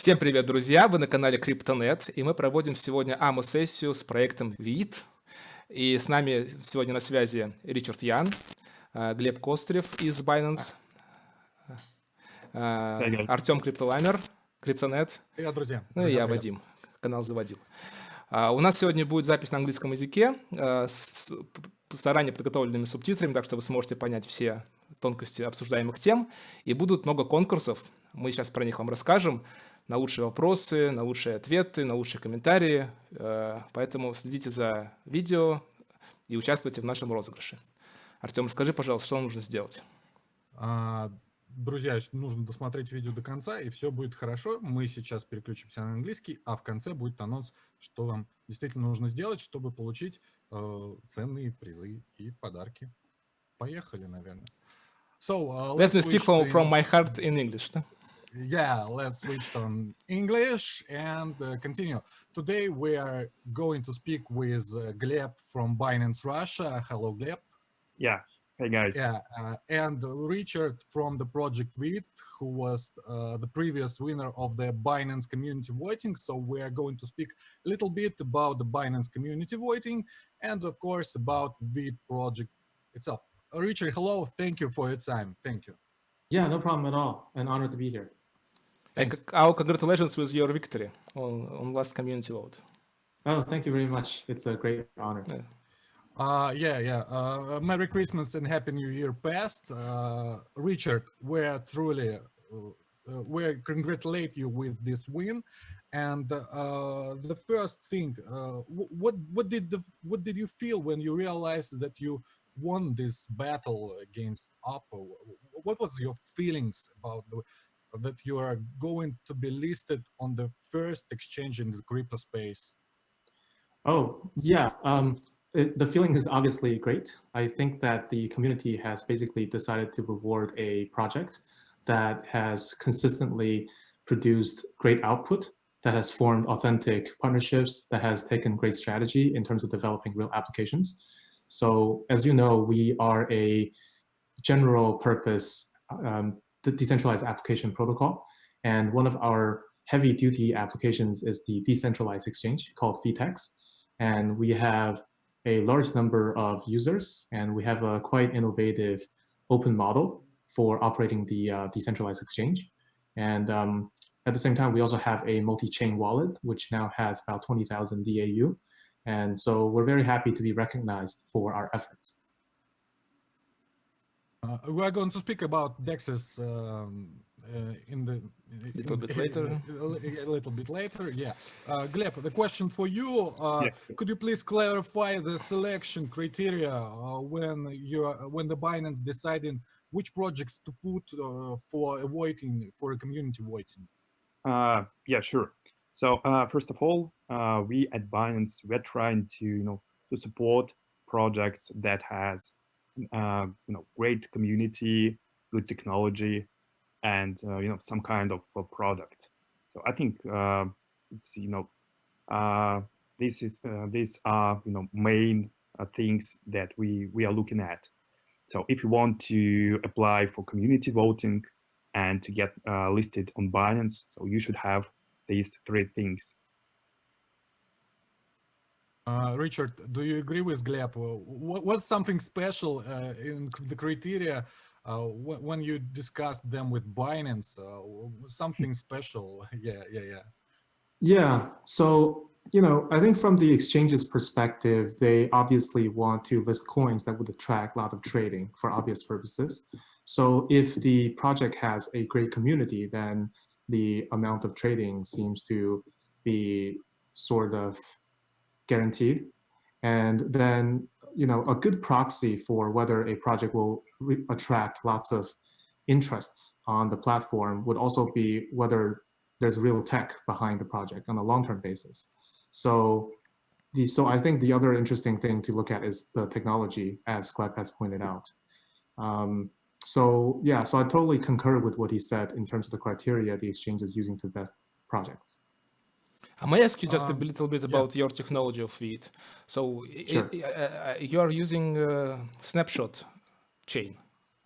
Всем привет, друзья! Вы на канале CryptoNet, и мы проводим сегодня AMA-сессию с проектом VITE. И с нами сегодня на связи Ричард Ян, Глеб Костарев из Binance, Артем Криптоламер, CryptoNet, Привет, друзья. ну и я, Вадим, канал заводил. У нас сегодня будет запись на английском языке с заранее подготовленными субтитрами, так что вы сможете понять все тонкости обсуждаемых тем. И будут много конкурсов, мы сейчас про них вам расскажем, на лучшие вопросы, на лучшие ответы, на лучшие комментарии. Поэтому следите за видео и участвуйте в нашем розыгрыше. Артем, скажи, пожалуйста, что нужно сделать? Друзья, нужно досмотреть видео до конца, и все будет хорошо. Мы сейчас переключимся на английский, а в конце будет анонс, что вам действительно нужно сделать, чтобы получить ценные призы и подарки. Поехали, наверное. So, Let me speak from my heart in English. Yeah, let's switch on English and continue. Today we are going to speak with Gleb from Binance Russia. Hello, Gleb. Yeah. Hey, guys. Yeah, and Richard from the project VITE, who was the previous winner of the Binance community voting. So we are going to speak a little bit about the Binance community voting and, of course, about VITE project itself. Richard, hello. Thank you for your time. Thank you. Yeah, no problem at all. An honor to be here. And our congratulations with your victory on last community vote. Oh, thank you very much. It's a great honor. Merry Christmas and Happy New Year past. Richard, we congratulate you with this win. And the first thing, what did you feel when you realized that you won this battle against Oppo? What was your feelings about that you are going to be listed on the first exchange in the crypto space? Oh, yeah. The feeling is obviously great. I think that the community has basically decided to reward a project that has consistently produced great output, that has formed authentic partnerships, that has taken great strategy in terms of developing real applications. So as you know, we are a general purpose decentralized application protocol. And one of our heavy duty applications is the decentralized exchange called VTEX. And we have a large number of users, and we have a quite innovative open model for operating the decentralized exchange. And at the same time, we also have a multi-chain wallet, which now has about 20,000 DAU. And so we're very happy to be recognized for our efforts. We are going to speak about DEXs in the little bit later. A little bit later, yeah. Gleb, the question for you: could you please clarify the selection criteria when the Binance deciding which projects to put for a community voting? Yeah, sure. So first of all, we at Binance, we're trying to to support projects that has great community, good technology, and some kind of product. So I think it's these are main things that we are looking at. So if you want to apply for community voting and to get listed on Binance, so you should have these three things. Richard, do you agree with Gleb? What's something special in the criteria when you discussed them with Binance? Something special? Yeah. So, I think from the exchange's perspective, they obviously want to list coins that would attract a lot of trading for obvious purposes. So if the project has a great community, then the amount of trading seems to be sort of guaranteed. And then, a good proxy for whether a project will attract lots of interests on the platform would also be whether there's real tech behind the project on a long-term basis. So I think the other interesting thing to look at is the technology, as Gleb has pointed out. So I totally concur with what he said in terms of the criteria the exchange is using to vet projects. I may ask you just a little bit about your technology of VITE. So sure. You are using snapshot chain,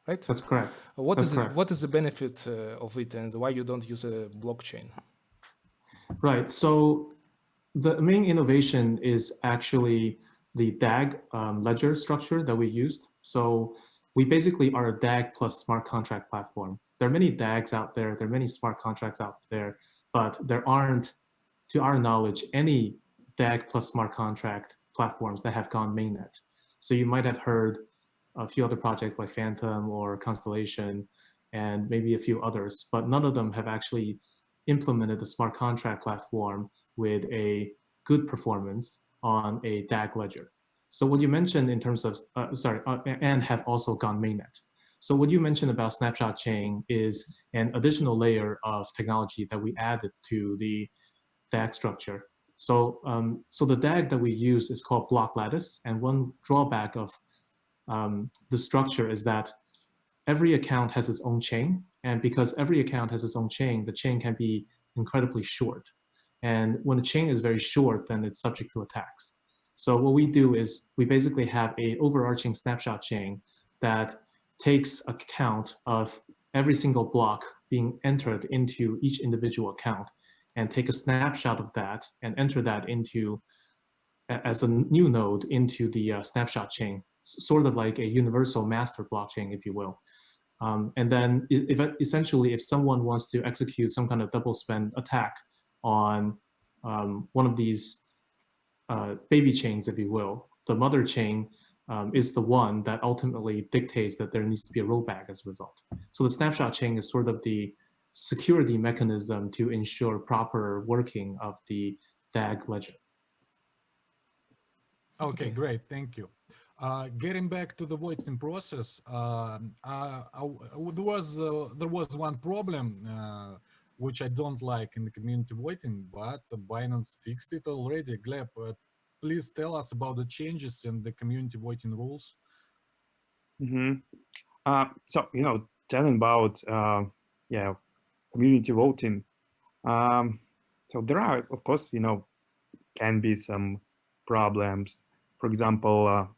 right? That's correct. What is the benefit of it, and why you don't use a blockchain? Right. So the main innovation is actually the DAG ledger structure that we used. So we basically are a DAG plus smart contract platform. There are many DAGs out there. There are many smart contracts out there, but there aren't, to our knowledge, any DAG plus smart contract platforms that have gone mainnet. So you might have heard a few other projects like Phantom or Constellation and maybe a few others, but none of them have actually implemented the smart contract platform with a good performance on a DAG ledger. So what you mentioned in terms of, and have also gone mainnet. So what you mentioned about snapshot chain is an additional layer of technology that we added to the DAG structure. So, so the DAG that we use is called block lattice, and one drawback of the structure is that every account has its own chain, and because every account has its own chain, the chain can be incredibly short. And when a chain is very short, then it's subject to attacks. So what we do is we basically have a overarching snapshot chain that takes account of every single block being entered into each individual account and take a snapshot of that and enter that into, as a new node into the snapshot chain, sort of like a universal master blockchain, if you will. And then essentially, if someone wants to execute some kind of double spend attack on one of these baby chains, if you will, the mother chain is the one that ultimately dictates that there needs to be a rollback as a result. So the snapshot chain is sort of the security mechanism to ensure proper working of the DAG ledger. Okay, great, thank you. Getting back to the voting process, there was one problem which I don't like in the community voting, but Binance fixed it already. Gleb, please tell us about the changes in the community voting rules. So, telling about, community voting. So there are, of course, can be some problems. For example,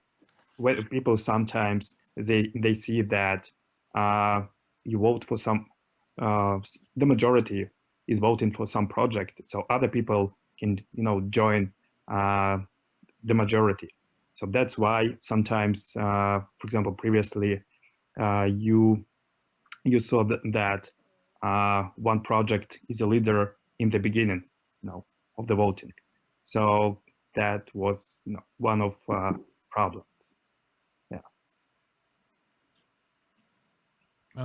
when people sometimes, they see that you vote for some, the majority is voting for some project, so other people can, join the majority. So that's why sometimes, for example, previously, you saw that one project is a leader in the beginning, of the voting. So that was, one of problems. Yeah.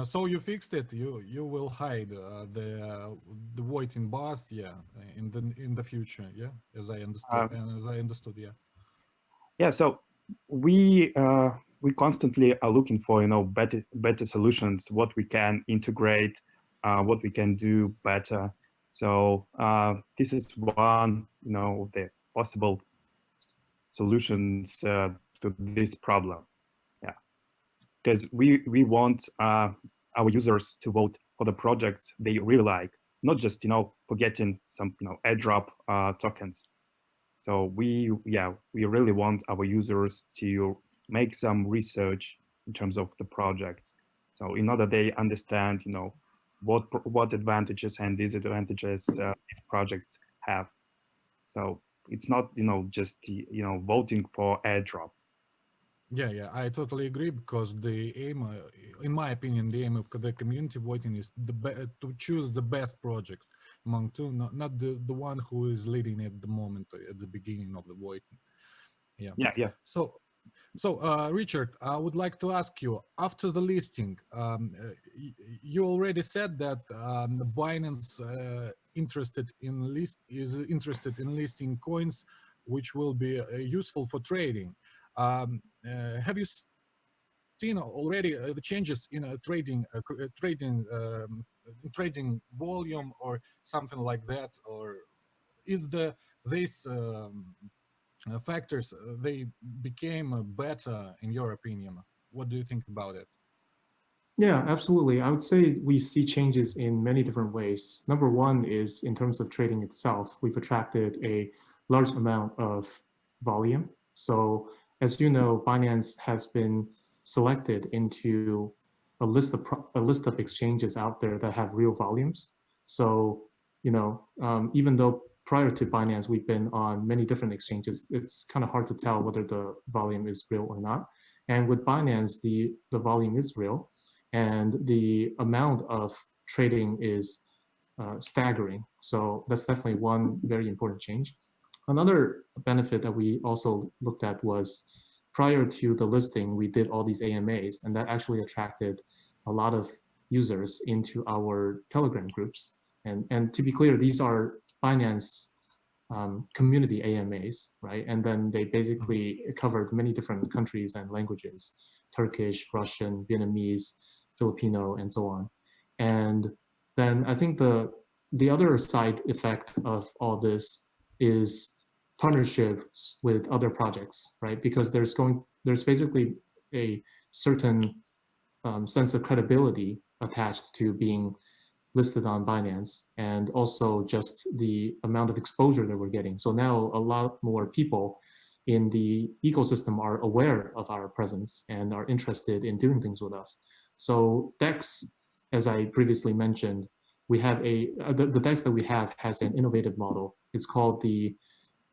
So you fixed it. You will hide the voting bars, in the future, as I understood, yeah. Yeah. So we constantly are looking for better solutions, what we can integrate, what we can do better. So this is one of the possible solutions to this problem. Yeah, because we want our users to vote for the projects they really like, not just for getting some airdrop tokens. So we really want our users to make some research in terms of the projects. So in order they understand, what advantages and disadvantages these projects have. So it's not, just voting for airdrop. Yeah, I totally agree, because the aim, in my opinion, the aim of the community voting is to choose the best project among two, not the one who is leading at the moment, at the beginning of the voting. Yeah. So Richard, I would like to ask you, after the listing, you already said that Binance is interested in listing coins which will be useful for trading. Have you seen already the changes in trading volume or something like that, or is these factors they became better in your opinion? What do you think about it? Yeah, absolutely. I would say we see changes in many different ways. Number one is in terms of trading itself, we've attracted a large amount of volume. So as you know, Binance has been selected into a list of exchanges out there that have real volumes. So even though prior to Binance, we've been on many different exchanges, it's kind of hard to tell whether the volume is real or not. And with Binance, the volume is real, and the amount of trading is staggering. So that's definitely one very important change. Another benefit that we also looked at was prior to the listing, we did all these AMAs, and that actually attracted a lot of users into our Telegram groups. And to be clear, these are Binance community AMAs, right? And then they basically covered many different countries and languages: Turkish, Russian, Vietnamese, Filipino, and so on. And then I think the other side effect of all this is partnerships with other projects, right? Because there's basically a certain sense of credibility attached to being listed on Binance, and also just the amount of exposure that we're getting. So now a lot more people in the ecosystem are aware of our presence and are interested in doing things with us. So DEX, as I previously mentioned, we have the DEX that we have has an innovative model. It's called the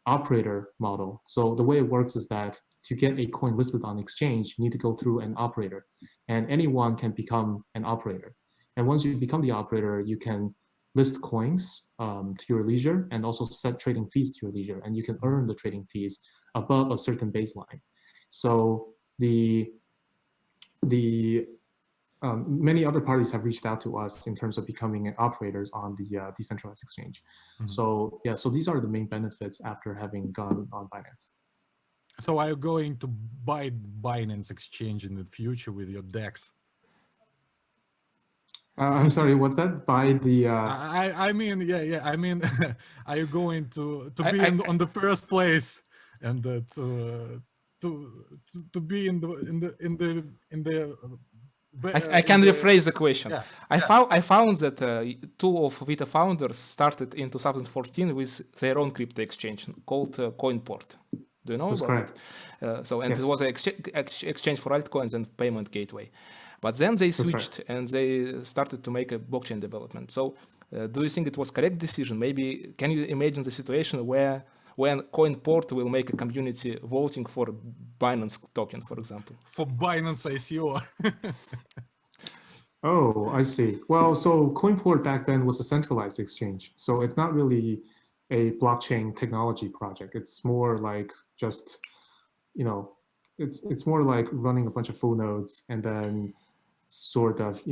operator model. So the way it works is that to get a coin listed on exchange, you need to go through an operator, and anyone can become an operator. And once you become the operator, you can list coins to your leisure, and also set trading fees to your leisure, and you can earn the trading fees above a certain baseline. So many other parties have reached out to us in terms of becoming operators on the decentralized exchange. So yeah, so these are the main benefits after having gone on Binance. So are you going to buy Binance exchange in the future with your DEX? I'm sorry, what's that? By the I mean, yeah. I mean, are you going to be on the first place and to be in the I can rephrase the question. Yeah, I found that two of VITE founders started in 2014 with their own crypto exchange called Coinport. Do you know That's about correct. it? So, and Yes. it was an exchange for altcoins and payment gateway. But then they switched and they started to make a blockchain development. So do you think it was correct decision? Maybe can you imagine the situation when Coinport will make a community voting for Binance token, for example? For Binance ICO. Oh, I see. Well, so Coinport back then was a centralized exchange. So it's not really a blockchain technology project. It's more like just, it's more like running a bunch of full nodes and then sort of,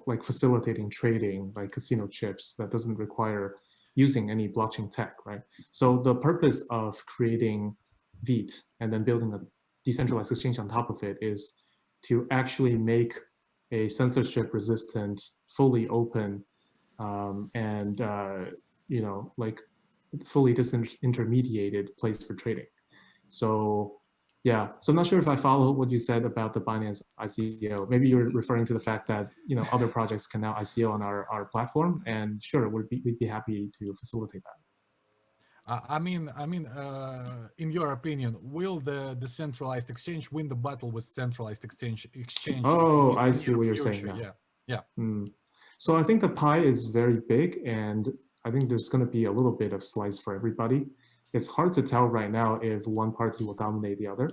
like facilitating trading, like casino chips that doesn't require using any blockchain tech, right? So the purpose of creating VITE and then building a decentralized exchange on top of it is to actually make a censorship-resistant, fully open, and like fully disintermediated place for trading. So yeah, so I'm not sure if I follow what you said about the Binance ICO. Maybe you're referring to the fact that other projects can now ICO on our platform, and sure, we'd be happy to facilitate that. I mean, in your opinion, will the decentralized exchange win the battle with centralized exchange? Oh, I see what you're saying now. Yeah. So I think the pie is very big, and I think there's going to be a little bit of slice for everybody. It's hard to tell right now if one party will dominate the other.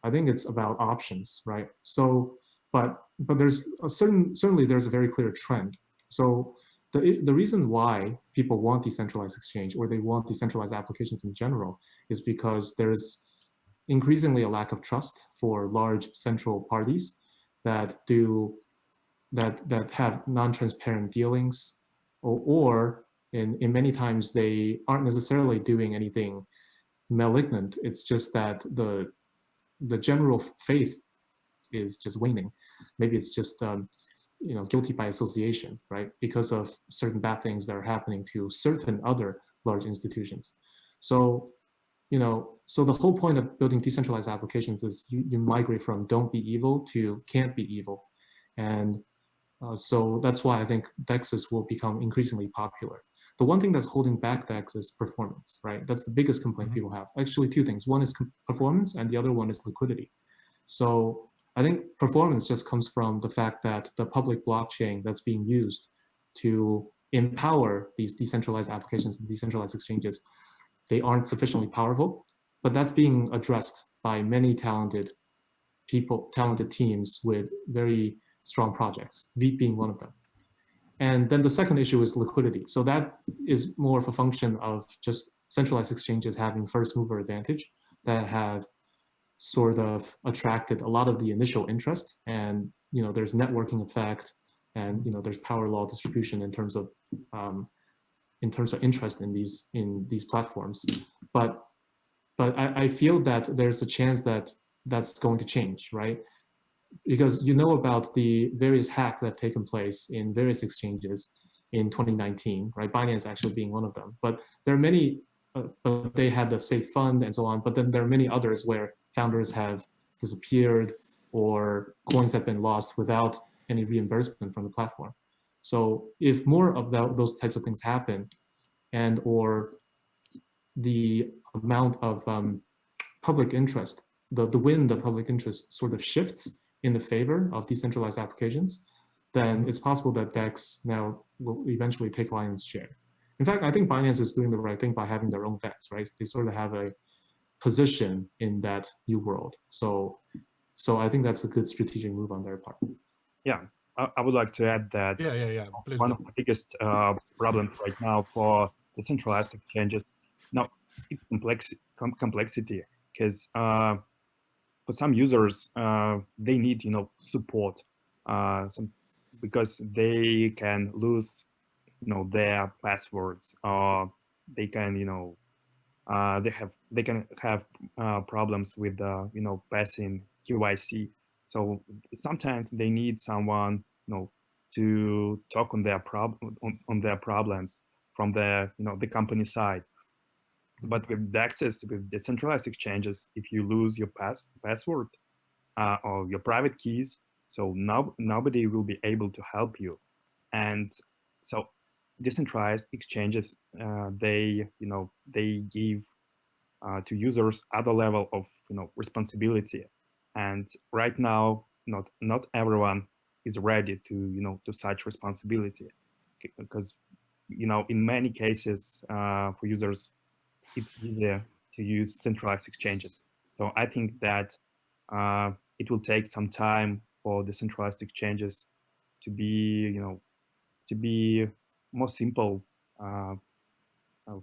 I think it's about options, right? So, but there's certainly there's a very clear trend. So the reason why people want decentralized exchange, or they want decentralized applications in general, is because there's increasingly a lack of trust for large central parties that have non-transparent dealings, or in many times they aren't necessarily doing anything malignant. It's just that the general faith is just waning. Maybe it's just guilty by association, right? Because of certain bad things that are happening to certain other large institutions. So so the whole point of building decentralized applications is you migrate from don't be evil to can't be evil. And so that's why I think DEXs will become increasingly popular. The one thing that's holding back DEX is performance, right? That's the biggest complaint people have. Actually, two things. One is performance, and the other one is liquidity. So I think performance just comes from the fact that the public blockchain that's being used to empower these decentralized applications and decentralized exchanges, they aren't sufficiently powerful, but that's being addressed by many talented people, talented teams with very strong projects, VITE being one of them. And then the second issue is liquidity. So that is more of a function of just centralized exchanges having first mover advantage that have sort of attracted a lot of the initial interest. And there's networking effect, and there's power law distribution in terms of interest in these platforms. But I feel that there's a chance that that's going to change, right? Because about the various hacks that have taken place in various exchanges in 2019, right? Binance actually being one of them. But there are many, but they had the safe fund and so on. But then there are many others where founders have disappeared or coins have been lost without any reimbursement from the platform. So if more of those types of things happen, and or the amount of public interest, the wind of public interest sort of shifts in the favor of decentralized applications, then it's possible that DEX now will eventually take lion's share. In fact, I think Binance is doing the right thing by having their own DEX, right? They sort of have a position in that new world. So I think that's a good strategic move on their part. Yeah, I would like to add that Please one of the biggest problems right now for decentralized exchanges, it's complexity, because for some users, they need support, because they can lose their passwords, or they can they can have problems with passing KYC. So sometimes they need someone to talk on their problems from the the company side. But with DEXs, with decentralized exchanges, if you lose your password or your private keys, so nobody will be able to help you. And so decentralized exchanges, they give to users other level of responsibility. And right now, not everyone is ready to to such responsibility, because in many cases for users, it's easier to use centralized exchanges. So I think that it will take some time for decentralized exchanges to be, to be more simple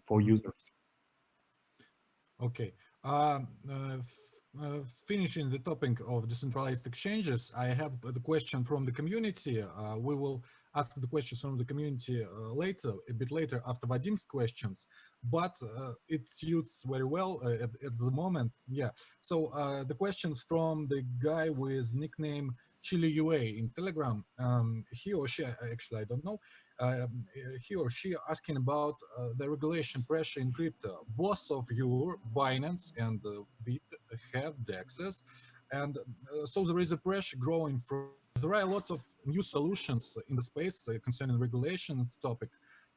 for users. Okay. Finishing the topic of decentralized exchanges, I have the question from the community. We will ask the questions from the community later, a bit later after Vadim's questions, but it suits very well at the moment. Yeah. So the questions from the guy with nickname Chile UA in Telegram, he or she, actually I don't know, he or she asking about the regulation pressure in crypto. Both of you, Binance and VITE, have DEXs, and so there is a pressure growing from. There are a lot of new solutions in the space concerning regulation topic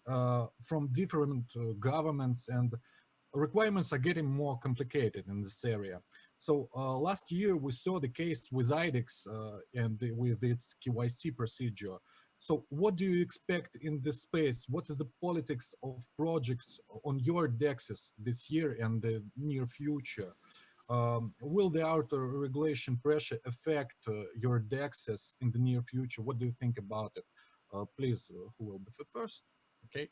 from different governments, and requirements are getting more complicated in this area. So last year we saw the case with IDEX and with its KYC procedure. So what do you expect in this space? What is the politics of projects on your DEXs this year and the near future? Will the outer regulation pressure affect your DEXs in the near future? What do you think about it? Please, who will be the first? Okay.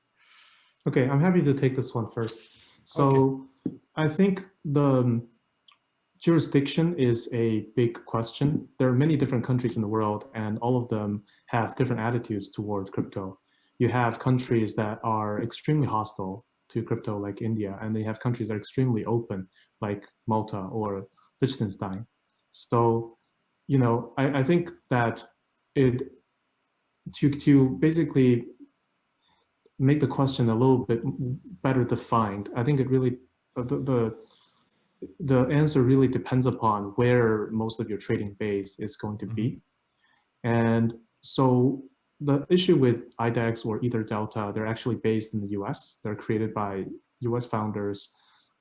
Okay, I'm happy to take this one first. So okay. I think the jurisdiction is a big question. There are many different countries in the world, and all of them have different attitudes towards crypto. You have countries that are extremely hostile to crypto, like India, and they have countries that are extremely open, like Malta or Liechtenstein. So, I think that to basically make the question a little bit better defined, I think it really, the answer really depends upon where most of your trading base is going to be. And so the issue with IDEX or Ether Delta, they're actually based in the US. They're created by US founders.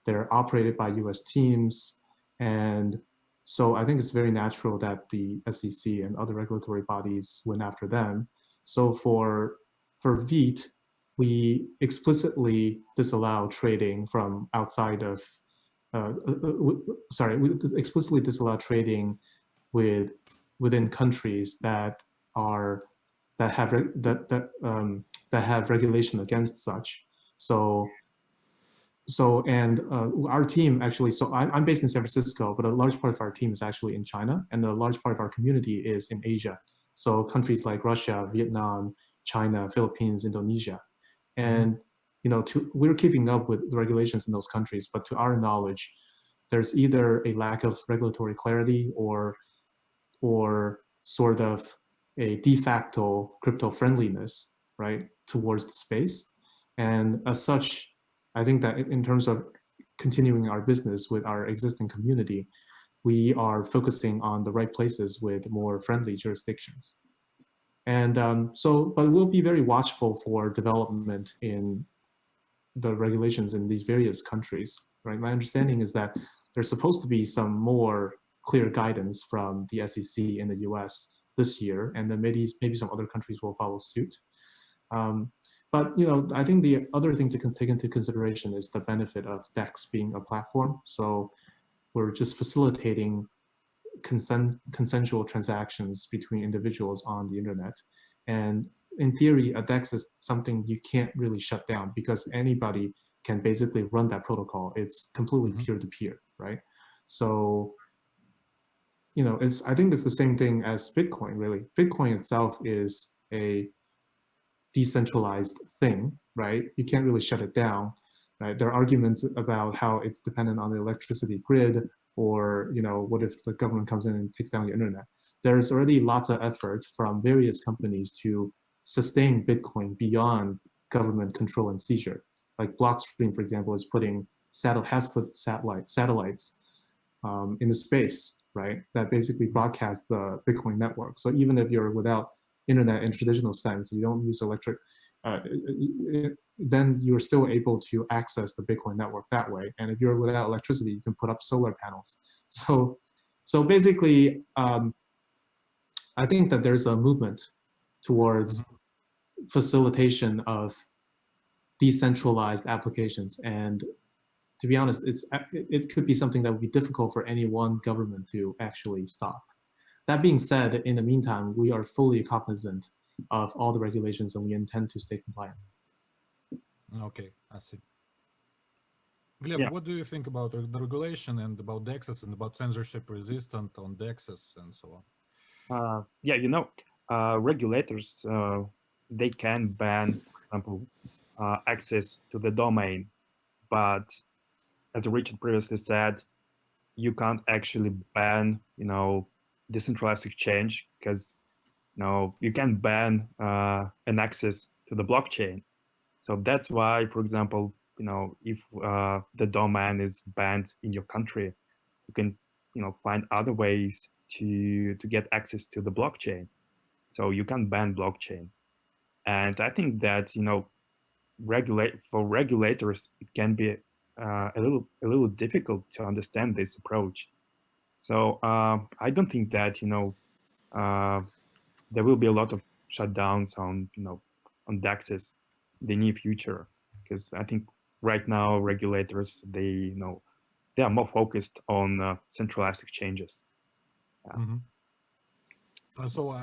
They're operated by US teams. And so I think it's very natural that the SEC and other regulatory bodies went after them. So for VITE, we explicitly disallow trading from outside of, we explicitly disallow trading within countries that have regulation against such. Our team actually, so I'm based in San Francisco, but a large part of our team is actually in China, and a large part of our community is in Asia. So countries like Russia, Vietnam, China, Philippines, Indonesia. And we're keeping up with the regulations in those countries, but to our knowledge, there's either a lack of regulatory clarity or sort of a de facto crypto friendliness, right, towards the space. And as such, I think that in terms of continuing our business with our existing community, we are focusing on the right places with more friendly jurisdictions. And but we'll be very watchful for development in the regulations in these various countries, right? My understanding is that there's supposed to be some more clear guidance from the SEC in the US this year, and then maybe some other countries will follow suit. But I think the other thing to take into consideration is the benefit of DEX being a platform. So we're just facilitating consensual transactions between individuals on the internet. And in theory, a DEX is something you can't really shut down because anybody can basically run that protocol. It's completely peer-to-peer, right? So, I think it's the same thing as Bitcoin, really. Bitcoin itself is a decentralized thing, right? You can't really shut it down, right? There are arguments about how it's dependent on the electricity grid, or what if the government comes in and takes down the internet? There's already lots of effort from various companies to sustain Bitcoin beyond government control and seizure. Like Blockstream, for example, has put satellites in the space, right? That basically broadcast the Bitcoin network. So even if you're without internet in traditional sense, you don't use electric, then you're still able to access the Bitcoin network that way. And if you're without electricity, you can put up solar panels. So basically, I think that there's a movement towards facilitation of decentralized applications. And to be honest, it could be something that would be difficult for any one government to actually stop. That being said, in the meantime, we are fully cognizant of all the regulations and we intend to stay compliant. Okay, I see. Gleb, what do you think about the regulation and about DEXs and about censorship resistant on DEXs and so on? Regulators, they can ban, for example, access to the domain, but as Richard previously said, you can't actually ban, decentralized exchange, because you can ban an access to the blockchain. So that's why, for example, if the domain is banned in your country, you can find other ways to get access to the blockchain. So you can ban blockchain. And I think that for regulators, it can be a little difficult to understand this approach. So I don't think that there will be a lot of shutdowns on DEXs in the near future, because I think right now regulators they are more focused on centralized exchanges. So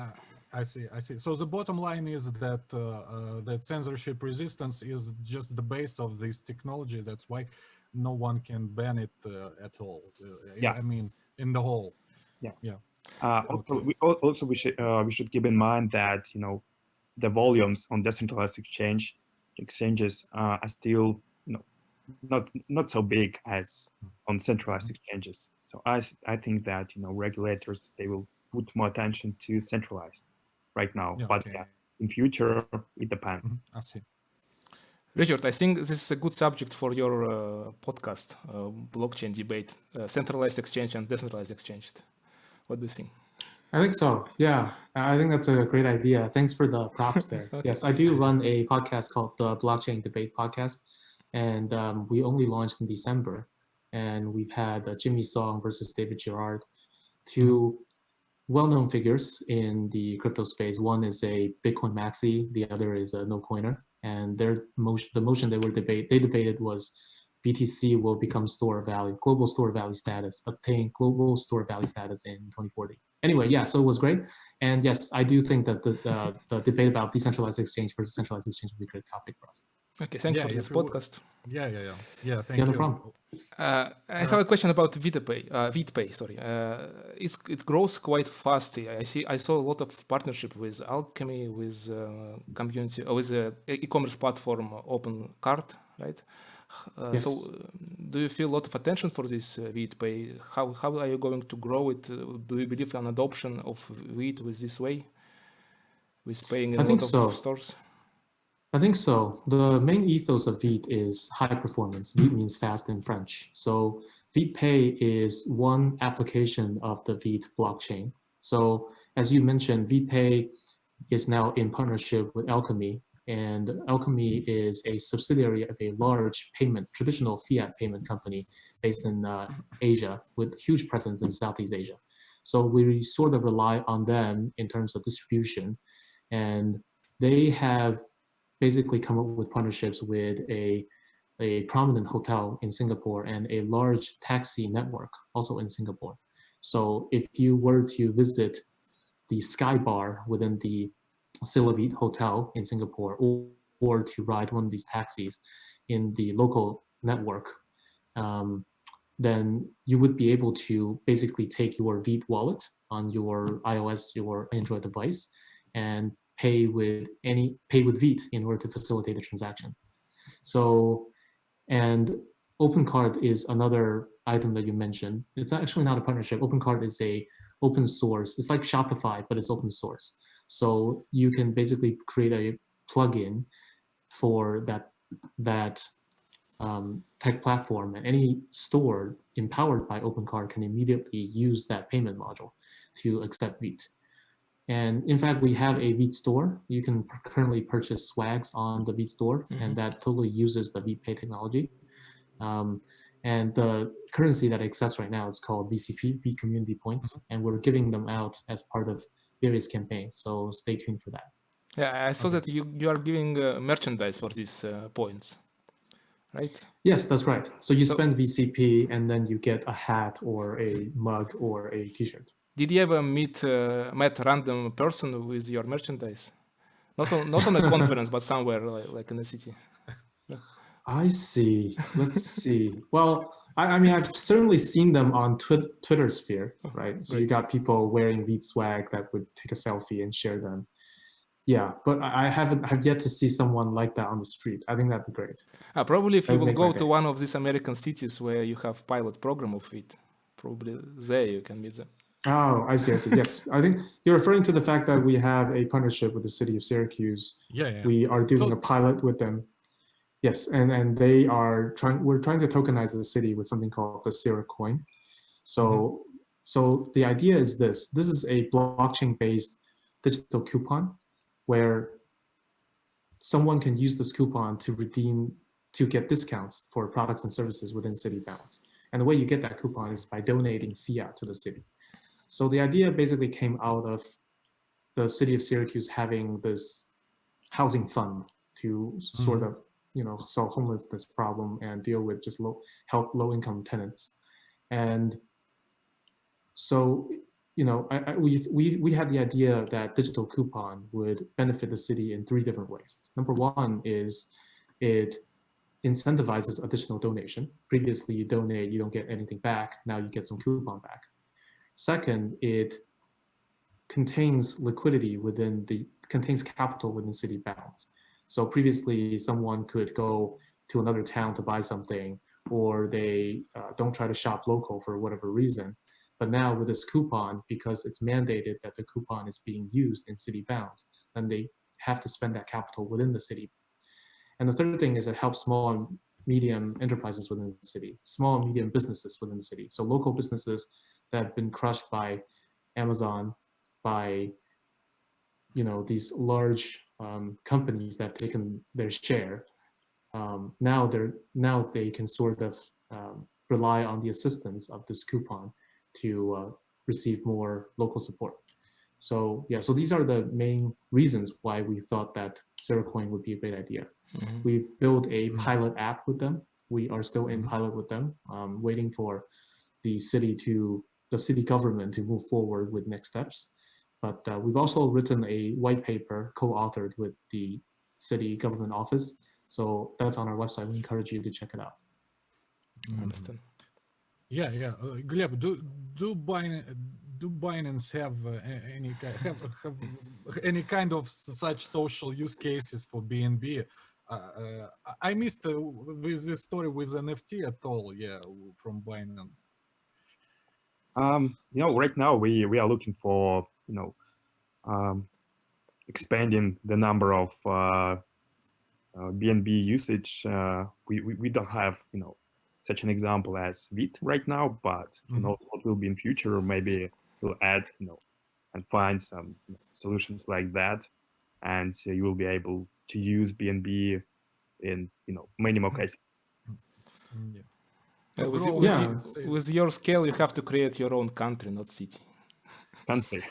I see. So the bottom line is that that censorship resistance is just the base of this technology. That's why no one can ban it at all. I mean, in the whole. Also, we should keep in mind that the volumes on decentralized exchanges are still not so big as on centralized exchanges. So I think that regulators, they will put more attention to centralized right now, but in future it depends. I see. Richard, I think this is a good subject for your podcast, blockchain debate, centralized exchange and decentralized exchange. What do you think? I think so. Yeah, I think that's a great idea. Thanks for the props there. Okay. Yes, I do run a podcast called the Blockchain Debate Podcast, and we only launched in December, and we've had Jimmy Song versus David Gerard, two well-known figures in the crypto space. One is a Bitcoin maxi, the other is a no-coiner. and the motion they debated was BTC will become store value, global store value status, obtain global store value status in 2040. Anyway, yeah, so it was great. And yes, I do think that the debate about decentralized exchange versus centralized exchange will be a great topic for us. Okay, thank you for this podcast. Yeah, thank Yeah, no you. problem. I have a question about VITE. Sorry, it grows quite fast. I saw a lot of partnership with Alchemy, with community, with e-commerce platform Open Card, right? Yes. So, do you feel a lot of attention for this VITE? How are you going to grow it? Do you believe in adoption of VITE with this way, with paying in a lot of stores? I think so. The main ethos of VITE is high performance. VITE means fast in French. So VITE Pay is one application of the VITE blockchain. So as you mentioned, VITE Pay is now in partnership with Alchemy, and Alchemy is a subsidiary of a large traditional fiat payment company based in Asia with huge presence in Southeast Asia. So we sort of rely on them in terms of distribution, and they have basically come up with partnerships with a prominent hotel in Singapore and a large taxi network also in Singapore. So if you were to visit the Sky Bar within the Silabit Hotel in Singapore, or to ride one of these taxis in the local network, then you would be able to basically take your VITE wallet on your iOS, your Android device, and pay with VITE in order to facilitate the transaction. So, and OpenCard is another item that you mentioned. It's actually not a partnership. OpenCard is a open source. It's like Shopify, but it's open source. So you can basically create a plugin for that tech platform, and any store empowered by OpenCard can immediately use that payment module to accept VITE. And in fact, we have a VITE store. You can currently purchase swags on the VITE store, and that totally uses the VITE Pay technology. And the currency that it accepts right now is called VCP, VITE Community Points, and we're giving them out as part of various campaigns. So stay tuned for that. Yeah, I saw that you are giving merchandise for these points, right? Yes, that's right. So you spend VCP, and then you get a hat or a mug or a T-shirt. Did you ever met a random person with your merchandise? Not on a conference, but somewhere like in the city. I see. Let's see. Well, I mean, I've certainly seen them on Twitter sphere, right? So you got people wearing VITE swag that would take a selfie and share them. Yeah, but I have yet to see someone like that on the street. I think that'd be great. Probably if you will go to one of these American cities where you have pilot program of VITE, probably there you can meet them. Oh, I see. Yes, I think you're referring to the fact that we have a partnership with the city of Syracuse. Yeah. We are doing a pilot with them. Yes, and they are we're trying to tokenize the city with something called the Syra coin. So the idea is this is a blockchain-based digital coupon where someone can use this coupon to get discounts for products and services within city bounds. And the way you get that coupon is by donating fiat to the city. So the idea basically came out of the city of Syracuse having this housing fund to sort of, solve homelessness problem and deal with just help low-income tenants. And so, we had the idea that digital coupon would benefit the city in 3 different ways. Number one is it incentivizes additional donation. Previously, you donate, you don't get anything back. Now you get some coupon back. Second, it contains liquidity contains capital within city bounds. So previously, someone could go to another town to buy something, or they don't try to shop local for whatever reason. But now with this coupon, because it's mandated that the coupon is being used in city bounds, then they have to spend that capital within the city. And the third thing is it helps small and medium enterprises within the city, small and medium businesses within the city. So local businesses that have been crushed by Amazon, by these large companies that have taken their share. Now they can sort of rely on the assistance of this coupon to receive more local support. So yeah, so these are the main reasons why we thought that Coin would be a great idea. We've built a pilot app with them. We are still in pilot with them, waiting for the city government to move forward with next steps. But we've also written a white paper co-authored with the city government office. So that's on our website. We encourage you to check it out. I understand. Yeah, yeah. Gleb, do Binance have any kind of such social use cases for BNB? I missed with this story with NFT at all. Yeah, from Binance. Right now we are looking for expanding the number of BNB usage. We don't have such an example as VITE right now, but what will be in future, maybe we'll add and find some solutions like that, and you will be able to use BNB in many more cases. With your scale, you have to create your own country, not city. Country.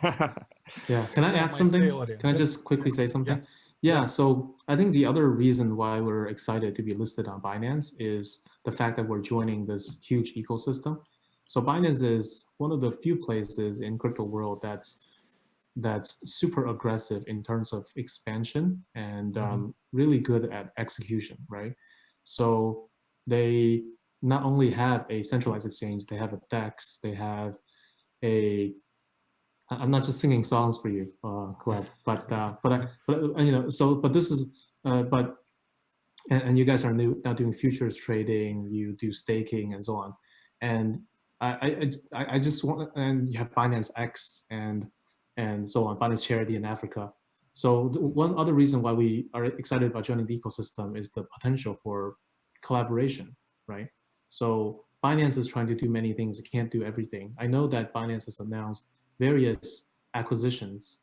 Yeah, can I add something? Can I just quickly say something? Yeah, so I think the other reason why we're excited to be listed on Binance is the fact that we're joining this huge ecosystem. So Binance is one of the few places in crypto world that's super aggressive in terms of expansion and really good at execution, right? So they not only have a centralized exchange, they have a DEX, they have I'm not just singing songs for you, Gleb, and you guys are now doing futures trading, you do staking and so on, and I just want, and you have Binance X and so on, Binance Charity in Africa. So one other reason why we are excited about joining the ecosystem is the potential for collaboration, right? So Binance is trying to do many things, it can't do everything. I know that Binance has announced various acquisitions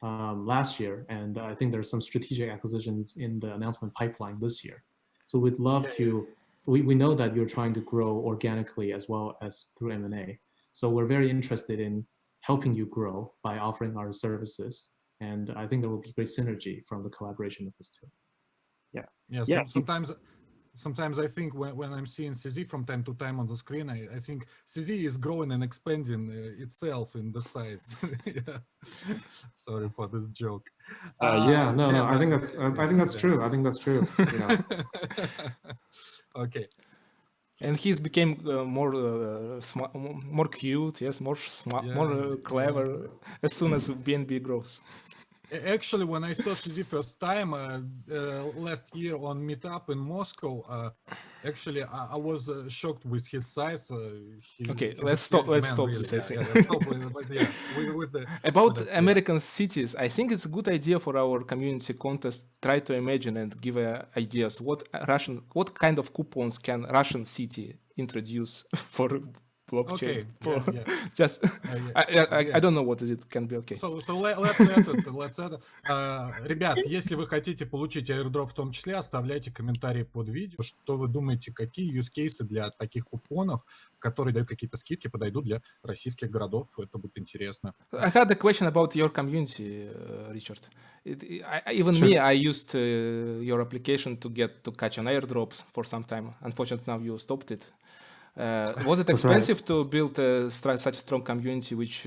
last year, and I think there's some strategic acquisitions in the announcement pipeline this year. So we'd love to, we know that you're trying to grow organically as well as through M&A. So we're very interested in helping you grow by offering our services. And I think there will be great synergy from the collaboration of this two. Yeah. Sometimes I think when I'm seeing CZ from time to time on the screen, I think CZ is growing and expanding itself in the size. Sorry for this joke. I think that's true. I think that's true. Okay. And he's became more cute, yes, more clever as soon as BNB grows. Actually, when I saw CZ first time last year on Meetup in Moscow, actually I was shocked with his size. Okay, let's stop this. I think. About American cities, I think it's a good idea for our community contest. Try to imagine and give ideas. What kind of coupons can Russian city introduce for blockchain? I don't know what it can be. Okay. So let's add it. Ребят, если вы хотите получить airdrop в том числе, оставляйте комментарии под видео, что вы думаете, какие use cases для таких купонов, которые дают какие-то скидки, подойдут для российских городов. Это будет интересно. I had a question about your community, Richard. Me, I used your application to catch an airdrops for some time. Unfortunately, now you stopped it. Was it expensive to build such a strong community which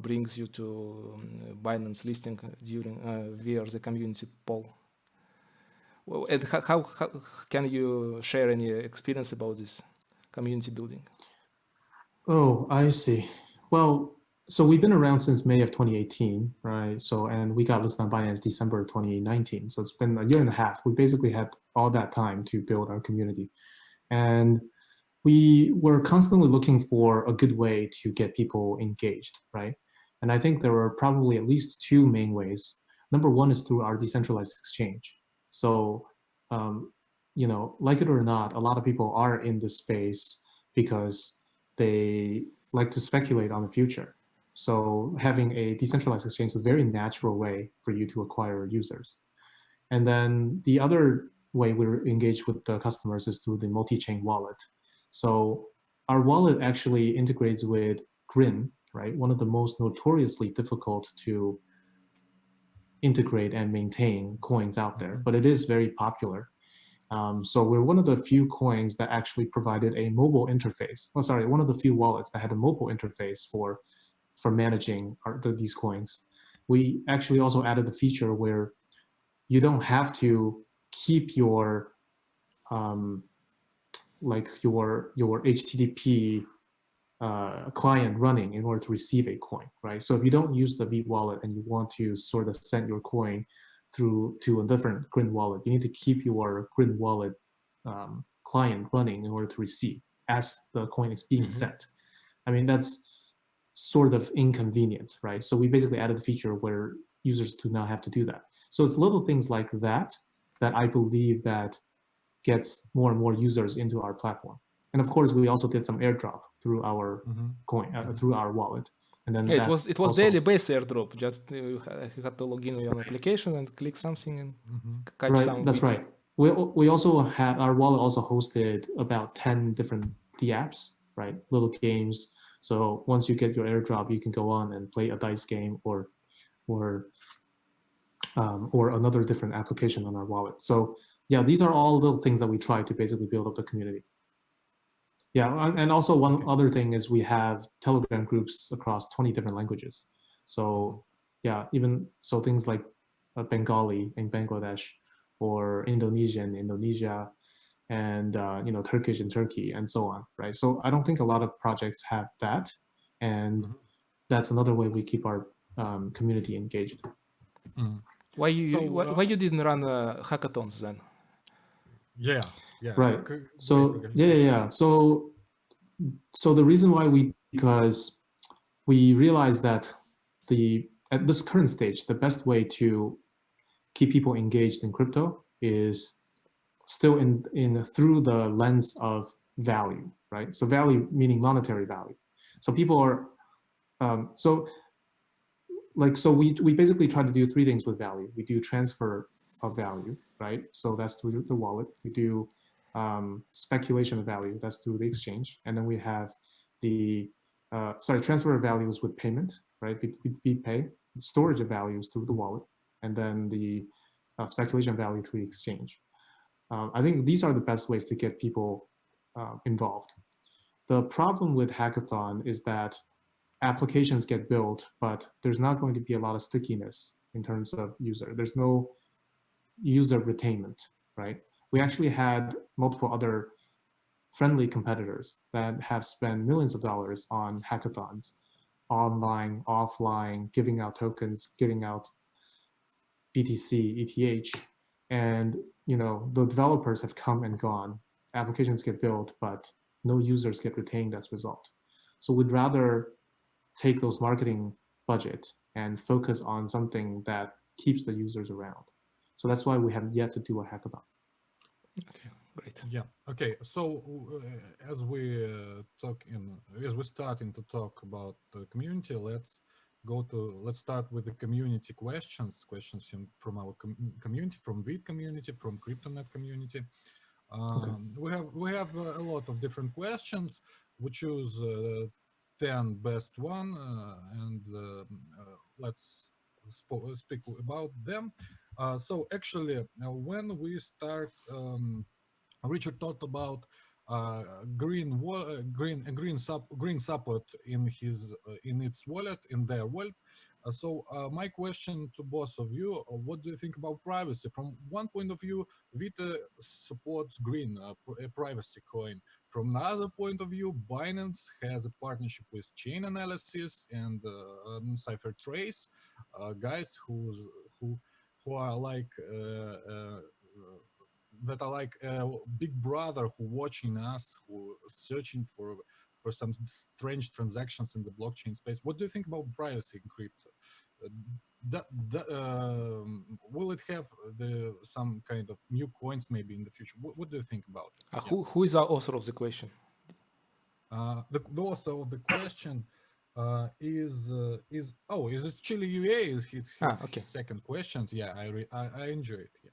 brings you to Binance listing via the community poll? And how can you share any experience about this community building? Oh, I see. Well, so we've been around since May of 2018, right? So, and we got listed on Binance December 2019. So it's been a year and a half. We basically had all that time to build our community. And we were constantly looking for a good way to get people engaged, right? And I think there were probably at least two main ways. Number one is through our decentralized exchange. So, like it or not, a lot of people are in this space because they like to speculate on the future. So having a decentralized exchange is a very natural way for you to acquire users. And then the other way we're engaged with the customers is through the multi-chain wallet. So our wallet actually integrates with Grin, right? One of the most notoriously difficult to integrate and maintain coins out there, but it is very popular. So we're one of the few coins that actually provided a mobile interface. Oh, sorry, one of the few wallets that had a mobile interface for managing these coins. We actually also added the feature where you don't have to keep your your HTTP client running in order to receive a coin, right? So if you don't use the VITE wallet and you want to sort of send your coin through to a different Grin wallet, you need to keep your Grin wallet client running in order to receive as the coin is being sent. I mean, that's sort of inconvenient, right? So we basically added a feature where users do not have to do that. So it's little things like that that I believe that gets more and more users into our platform. And of course, we also did some airdrop through our coin, through our wallet. And then it was also daily based airdrop. Just you had to log in with your application and click something and catch right, some. That's right. We also had, our wallet also hosted about 10 different dApps, right? Little games. So once you get your airdrop, you can go on and play a dice game or another different application on our wallet. So yeah, these are all little things that we try to basically build up the community. Yeah, and also one other thing is we have Telegram groups across 20 different languages. So yeah, even so things like Bengali in Bangladesh, or Indonesian, Indonesia, and Turkish in Turkey, and so on, right? So I don't think a lot of projects have that, and that's another way we keep our community engaged. Why you didn't run hackathons then? Yeah. Right. So yeah. So the reason why because we realized that at this current stage, the best way to keep people engaged in crypto is still through the lens of value, right? So value meaning monetary value. So people are we basically try to do three things with value. We do transfer of value, right? So that's through the wallet. We do speculation of value, that's through the exchange. And then we have the transfer of values with payment, right? We pay. Storage of values through the wallet, and then the speculation of value through the exchange. I think these are the best ways to get people involved. The problem with hackathon is that applications get built, but there's not going to be a lot of stickiness in terms of user. There's no user retainment, right? We actually had multiple other friendly competitors that have spent millions of dollars on hackathons, online, offline, giving out tokens, giving out BTC, ETH, and the developers have come and gone. Applications get built, but no users get retained as a result. So we'd rather take those marketing budget and focus on something that keeps the users around. So that's why we have yet to do a hackathon. Okay, great. Yeah. Okay. So as we starting to talk about the community, let's start with the community questions from our community, from VITE community, from CryptoNet community. We have a lot of different questions. We choose 10 best one, and let's speak about them. So actually, when we start, Richard talked about green support in their wallet. So my question to both of you: what do you think about privacy? From one point of view, VITE supports green, a privacy coin. From another point of view, Binance has a partnership with Chain Analysis and CipherTrace, guys who are like that are like a big brother who watching us, who searching for some strange transactions in the blockchain space. What do you think about privacy in crypto? Will it have some kind of new coins maybe in the future? What do you think about it? Who is our author of the question? The author of the question is it Chile UA? Is his second question? Yeah, I enjoy it. Yeah.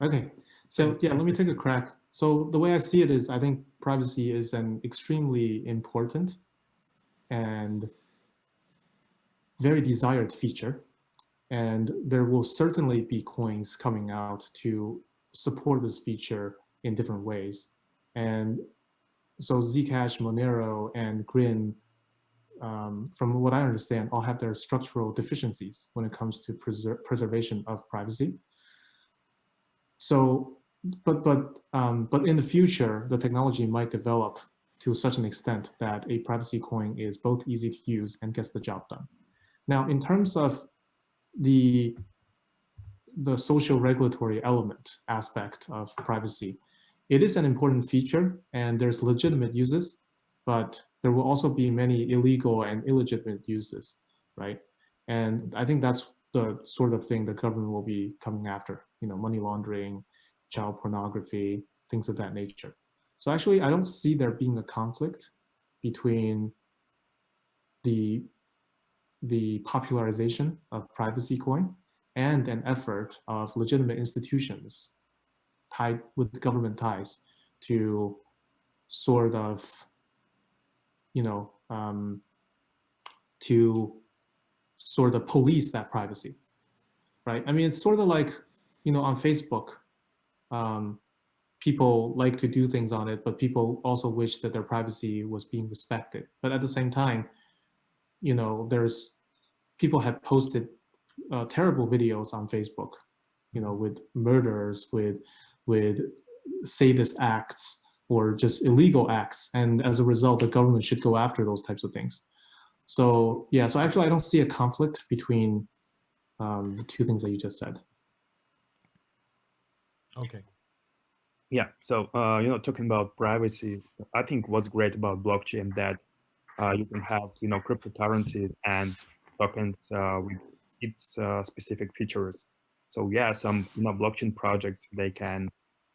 Okay, so yeah, let me take a crack. So the way I see it is, I think privacy is an extremely important and very desired feature. And there will certainly be coins coming out to support this feature in different ways. And so Zcash, Monero, and Grin, from what I understand, all have their structural deficiencies when it comes to preservation of privacy. So, but in the future, the technology might develop to such an extent that a privacy coin is both easy to use and gets the job done. Now, in terms of the social regulatory element aspect of privacy, it is an important feature and there's legitimate uses, but there will also be many illegal and illegitimate uses, right? And I think that's the sort of thing the government will be coming after, money laundering, child pornography, things of that nature. So actually, I don't see there being a conflict between the popularization of privacy coin and an effort of legitimate institutions tied with government ties to sort of, police that privacy, right? I mean, it's sort of like, on Facebook, people like to do things on it, but people also wish that their privacy was being respected. But at the same time, people have posted terrible videos on Facebook, with murders, with sadist acts, or just illegal acts. And as a result, the government should go after those types of things. So yeah, so actually I don't see a conflict between the two things that you just said. Okay. Yeah, so talking about privacy, I think what's great about blockchain that you can have cryptocurrencies and tokens with its specific features. So yeah, some blockchain projects, they can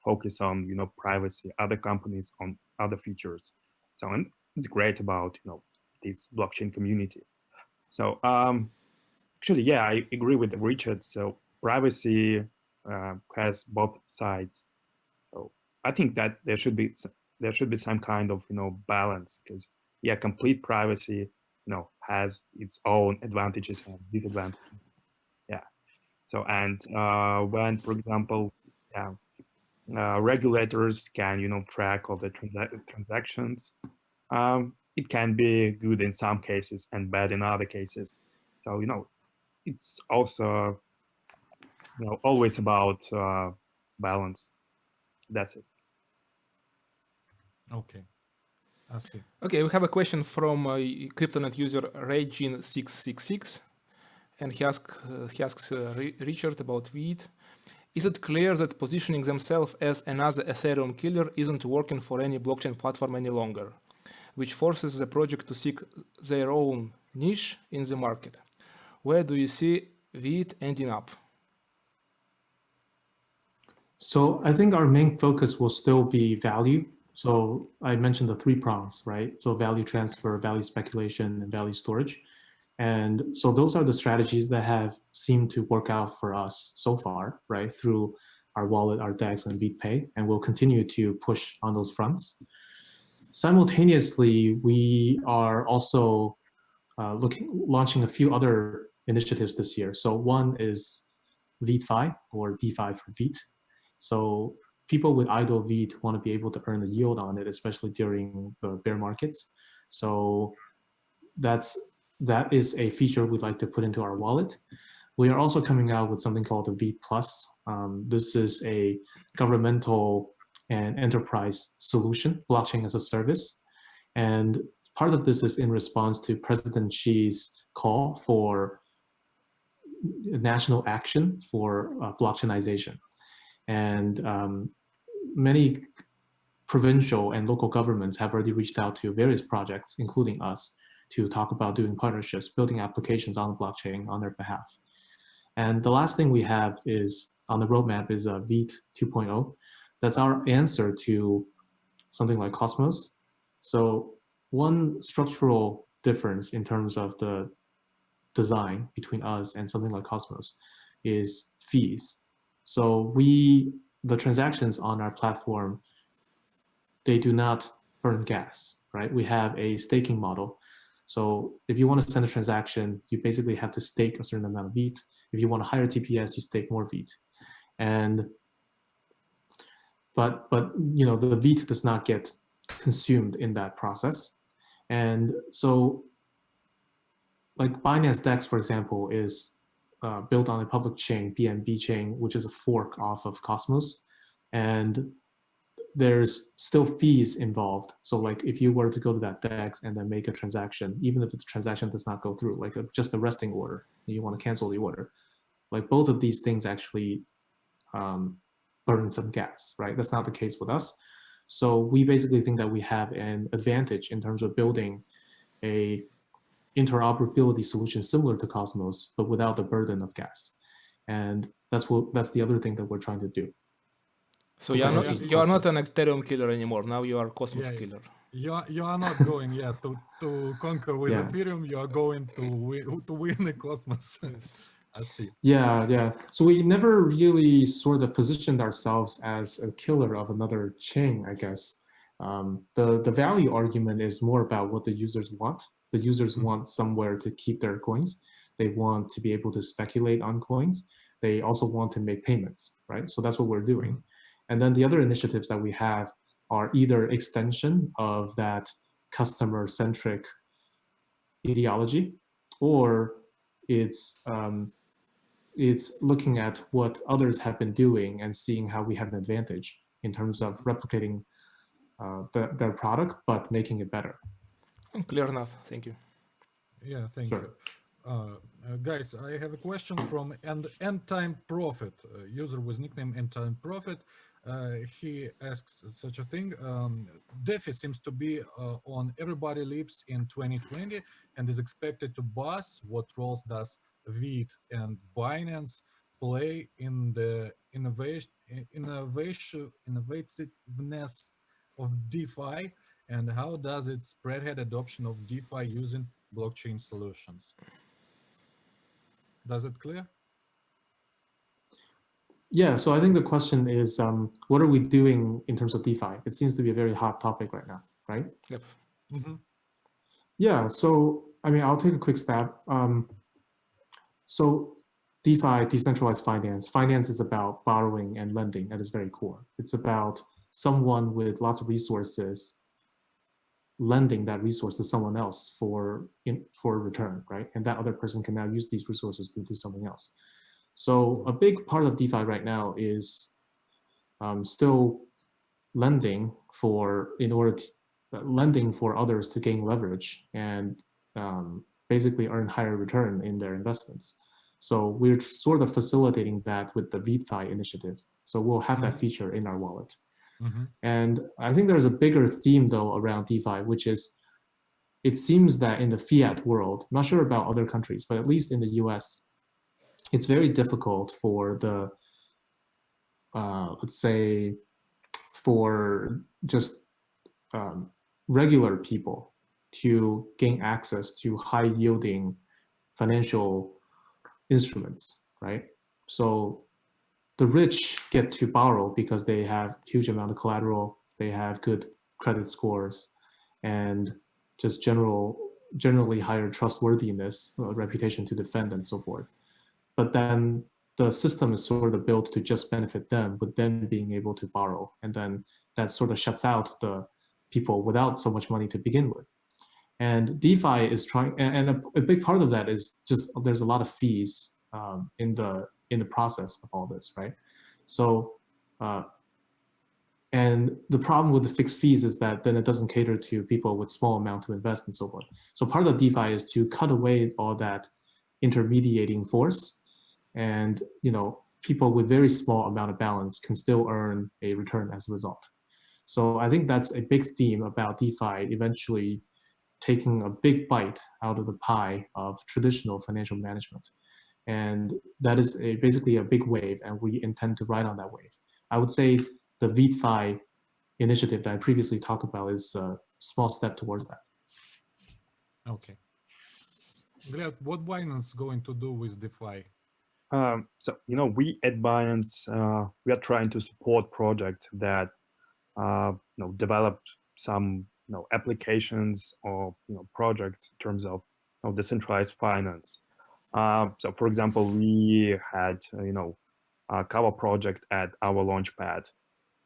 focus on privacy, other companies on other features. So and it's great about this blockchain community. So actually, yeah, I agree with Richard. So privacy has both sides. So I think that there should be some kind of balance, because yeah, complete privacy has its own advantages and disadvantages. Yeah. So and when, for example, regulators can track all the transactions, it can be good in some cases and bad in other cases. So it's also always about balance. That's it. Okay. I see. Okay, we have a question from CryptoNet user Regin666, and he asks Richard about VITE. Is it clear that positioning themselves as another Ethereum killer isn't working for any blockchain platform any longer, which forces the project to seek their own niche in the market? Where do you see VITE ending up? So I think our main focus will still be value. So I mentioned the 3 prongs, right? So value transfer, value speculation, and value storage. And so those are the strategies that have seemed to work out for us so far, right? Through our wallet, our DEX, and VITE Pay, and we'll continue to push on those fronts. Simultaneously, we are also launching a few other initiatives this year. So one is VITE-Fi, or DeFi for VITE. So people with idle VITE want to be able to earn a yield on it, especially during the bear markets. So that is a feature we'd like to put into our wallet. We are also coming out with something called the VITE Plus. This is a governmental and enterprise solution, blockchain as a service. And part of this is in response to President Xi's call for national action for blockchainization. And many provincial and local governments have already reached out to various projects, including us, to talk about doing partnerships, building applications on the blockchain on their behalf. And the last thing we have is on the roadmap is VITE 2.0. That's our answer to something like Cosmos. So one structural difference in terms of the design between us and something like Cosmos is fees. So the transactions on our platform, they do not burn gas, right? We have a staking model. So if you want to send a transaction, you basically have to stake a certain amount of VITE. If you want to hire TPS, you stake more VITE. And but you know, the VITE does not get consumed in that process. And so like Binance DEX, for example, is built on a public chain, BNB chain, which is a fork off of Cosmos. And there's still fees involved. So like if you were to go to that DEX and then make a transaction, even if the transaction does not go through, like just a resting order, you want to cancel the order, like both of these things actually burn some gas, right? That's not the case with us. So we basically think that we have an advantage in terms of building a interoperability solution similar to Cosmos, but without the burden of gas. And that's the other thing that we're trying to do. So you are not an Ethereum killer anymore. Now you are Cosmos killer. You are not going yet to conquer with Ethereum. You are going to win the Cosmos. Yes. I see. Yeah. So we never really sort of positioned ourselves as a killer of another chain, I guess. The value argument is more about what the users want. The users want somewhere to keep their coins. They want to be able to speculate on coins. They also want to make payments, right? So that's what we're doing. And then the other initiatives that we have are either extension of that customer-centric ideology, or it's looking at what others have been doing and seeing how we have an advantage in terms of replicating their product, but making it better. Clear enough. Thank you. Yeah, thank you. Guys, I have a question from End Time Prophet, user with nickname End Time Prophet. He asks such a thing. DeFi seems to be on everybody's lips in 2020 and is expected to buzz. What roles does VITE and Binance play in the innovativeness of DeFi, and how does it spread adoption of DeFi using blockchain solutions? Does it clear? Yeah, so I think the question is, what are we doing in terms of DeFi? It seems to be a very hot topic right now, right? Yep. Yeah, so I mean, I'll take a quick stab. So DeFi, decentralized finance. Finance is about borrowing and lending at its very core. It's about someone with lots of resources lending that resource to someone else for a return, right? And that other person can now use these resources to do something else. So a big part of DeFi right now is still lending for others to gain leverage and basically earn higher return in their investments. So we're sort of facilitating that with the VITE initiative. So we'll have that feature in our wallet. And I think there's a bigger theme though around DeFi, which is, it seems that in the fiat world, I'm not sure about other countries, but at least in the US, it's very difficult for the, let's say, for just regular people to gain access to high yielding financial instruments, right? So the rich get to borrow because they have huge amount of collateral, they have good credit scores, and just generally higher trustworthiness, reputation to defend and so forth. But then the system is sort of built to just benefit them, with them being able to borrow. And then that sort of shuts out the people without so much money to begin with. And DeFi is trying, and a big part of that is just, there's a lot of fees in the process of all this, right? So, and the problem with the fixed fees is that then it doesn't cater to people with small amount to invest and so forth. So part of DeFi is to cut away all that intermediating force, and people with very small amount of balance can still earn a return as a result. So I think that's a big theme about DeFi eventually taking a big bite out of the pie of traditional financial management. And that is basically a big wave, and we intend to ride on that wave. I would say the VITE initiative that I previously talked about is a small step towards that. Okay. Gleb, what Binance is going to do with DeFi? So, we at Binance, we are trying to support projects that, develop some applications or projects in terms of decentralized finance. So for example, we had a cover project at our launchpad.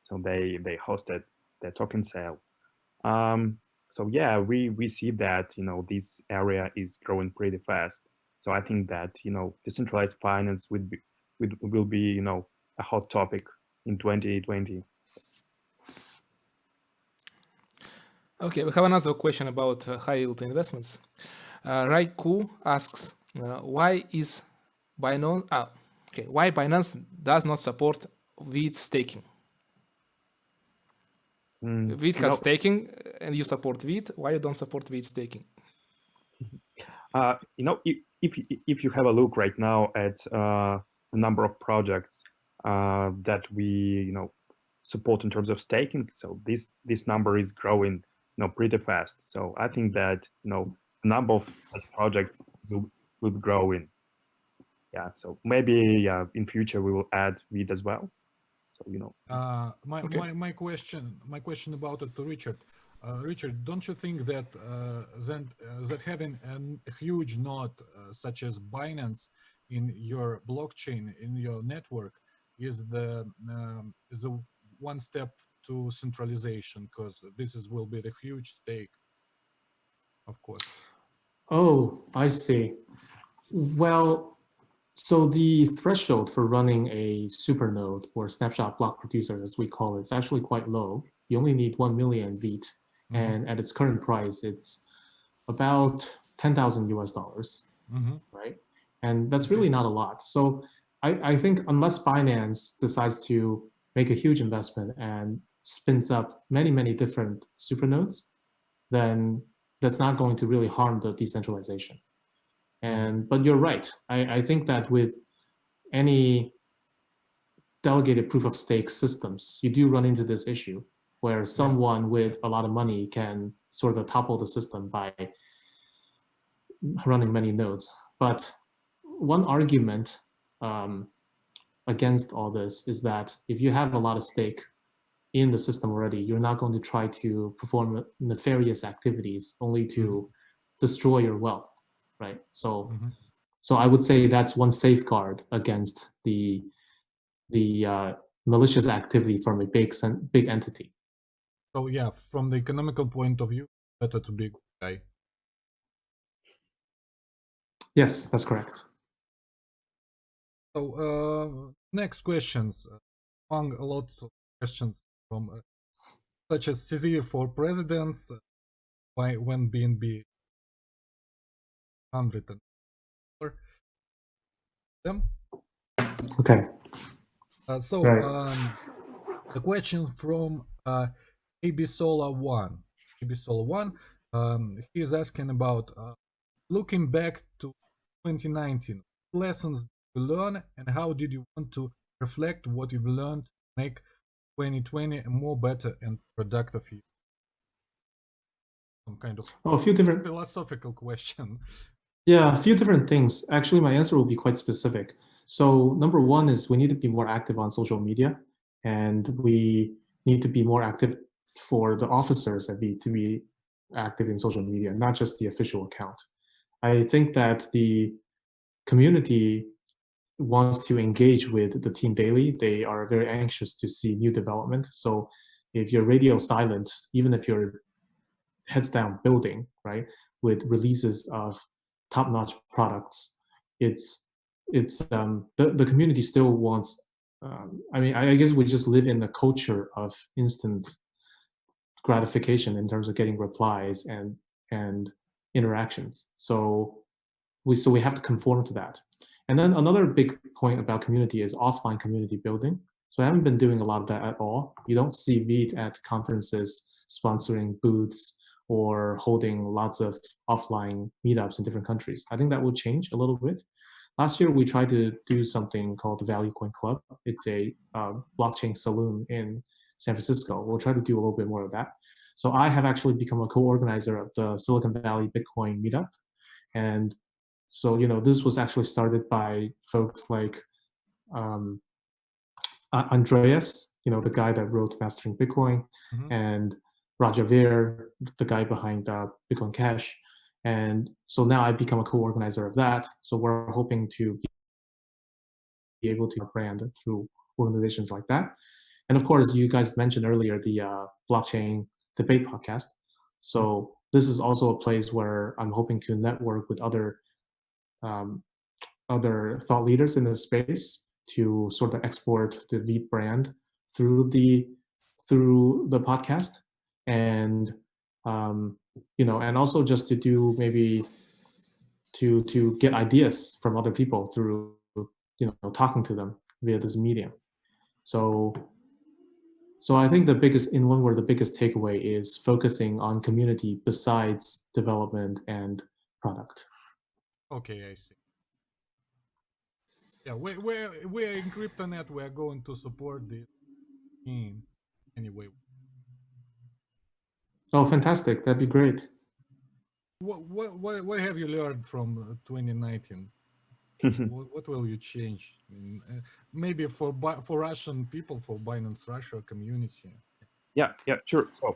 So they hosted their token sale. So yeah, we see that this area is growing pretty fast. So I think that decentralized finance will be a hot topic in 2020. Okay, we have another question about high yield investments. Raiku asks, why Binance does not support VITE staking? VITE has staking, and you support VITE. Why you don't support VITE staking? If you have a look right now at the number of projects that we support in terms of staking, so this number is growing pretty fast. So I think that the number of such projects will be growing. Yeah, so maybe in future we will add VITE as well. So my question about it to Richard. Richard, don't you think that that having a huge node such as Binance in your blockchain, in your network, is the one step to centralization, because will be the huge stake, of course. Oh, I see. Well, so the threshold for running a supernode or snapshot block producer, as we call it, is actually quite low. You only need 1 million VITE, and at its current price, it's about $10,000 US, right? And that's really not a lot. So I think unless Binance decides to make a huge investment and spins up many different supernodes, then that's not going to really harm the decentralization. But you're right. I think that with any delegated proof of stake systems, you do run into this issue where someone with a lot of money can sort of topple the system by running many nodes. But one argument against all this is that if you have a lot of stake in the system already, you're not going to try to perform nefarious activities only to destroy your wealth, right? So, so I would say that's one safeguard against the malicious activity from a big entity. So yeah, from the economical point of view, better to be a good guy. Yes, that's correct. So next questions, among a lot of questions from such as CZ for presidents, why when BNB 100 them. Okay. So right. The question from AB Solar One. AB Solar One. He is asking about looking back to 2019, lessons you learn, and how did you want to reflect what you've learned to make 2020 a more better and productive year? Some kind of a few different philosophical question. Yeah, a few different things. Actually, my answer will be quite specific. So number one is we need to be more active on social media, and we need to be more active for the officers that need to be active in social media, not just the official account. I think that the community wants to engage with the team daily. They are very anxious to see new development. So if you're radio silent, even if you're heads down building, right, with releases of top-notch products, the community still wants. I mean, I guess we just live in a culture of instant gratification in terms of getting replies and interactions. So we have to conform to that. And then another big point about community is offline community building. So I haven't been doing a lot of that at all. You don't see VITE at conferences, sponsoring booths, or holding lots of offline meetups in different countries. I think that will change a little bit. Last year, we tried to do something called the Value Coin Club. It's a blockchain saloon in San Francisco. We'll try to do a little bit more of that. So I have actually become a co-organizer of the Silicon Valley Bitcoin meetup. And so, this was actually started by folks like Andreas, the guy that wrote Mastering Bitcoin, and Rajaveer, the guy behind Bitcoin Cash. And so now I've become a co-organizer of that. So we're hoping to be able to brand through organizations like that. And of course, you guys mentioned earlier the blockchain debate podcast. So this is also a place where I'm hoping to network with other thought leaders in the space to sort of export the VITE brand through the podcast, and and also just to do maybe to get ideas from other people through talking to them via this medium. So I think the biggest takeaway is focusing on community besides development and product. Okay, I see. Yeah, we're in CryptoNet. We're going to support the team anyway. Oh, fantastic! That'd be great. What have you learned from 2019? What will you change? Maybe for Russian people, for Binance Russia community. Yeah, sure. So,